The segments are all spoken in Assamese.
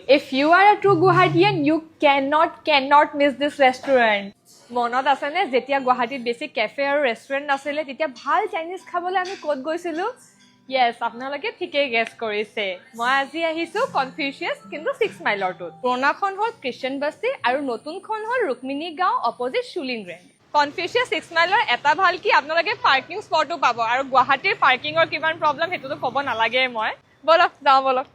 If you are a true Guwahatian, you cannot miss this restaurant. মনত আছে নে যেতিয়া গুৱাহাটীত বেছি কেফে আৰু ৰেষ্টুৰেণ্ট নাছিলে তেতিয়া ভাল চাইনিজ খাবলৈ আমি ক'ত গৈছিলোঁ য়েছ আপোনালোকে ঠিকেই গেছ কৰিছে মই আজি আহিছোঁ কনফিউচিয়াছ কিন্তু 6 মাইলৰটোত পুৰণাখন হ'ল খ্ৰীষ্টান বস্তি আৰু নতুনখন হ'ল ৰুক্মিণী গাঁও অপজিট শুলিং ৰেঞ্জ কনফিউচিয়াছ 6 মাইলৰ এটা ভাল কি আপোনালোকে পাৰ্কিং স্পটো পাব আৰু গুৱাহাটীৰ পাৰ্কিঙৰ কিমান প্ৰব্লেম সেইটোতো ক'ব নালাগে মই বলক যাওঁ বলক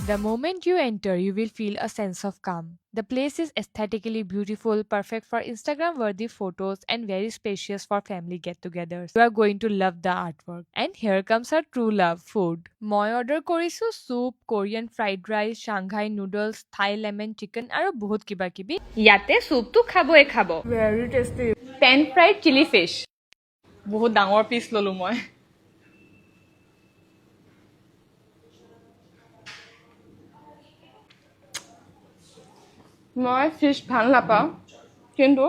The moment you enter, you will feel a sense of calm. The place is aesthetically beautiful, perfect for Instagram-worthy photos and very spacious for family get-togethers. You are going to love the artwork. And here comes our true love, food. Moi order korisu soup, Korean fried rice, Shanghai noodles, Thai lemon chicken aru bahut kiba kibi. Yate soup tu khaboe khabo. Very tasty. Pan fried chili fish. Bahut dangor piece lolu moi. মই ফিশ ভাল নাপাওঁ কিন্তু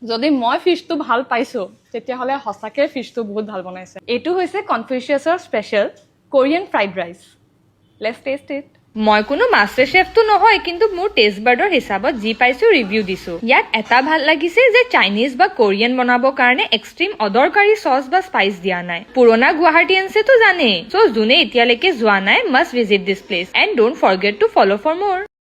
যদি মই ফিশটো ভাল পাইছোঁ তেতিয়াহ'লে সঁচাকৈ ফিশটো বহুত ভাল বনাইছে এইটো হৈছে কনফিউচিয়াছৰ special Korean fried rice let's taste it মই কোনো মাষ্টাৰ চেফটো নহয় কিন্তু মোৰ টেষ্ট বাৰ্ডৰ হিচাপত যি পাইছোঁ ৰিভিউ দিছোঁ ইয়াত এটা ভাল লাগিছে যে চাইনিজ বা কোৰিয়ান বনাবৰ কাৰণে এক্সট্ৰিম অদৰকাৰী চচ বা স্পাইচ দিয়া নাই পুৰণা গুৱাহাটীয়ানছেতো জানেই চ' যোনে এতিয়ালৈকে যোৱা নাই must visit this place and don't forget to follow' for মোৰ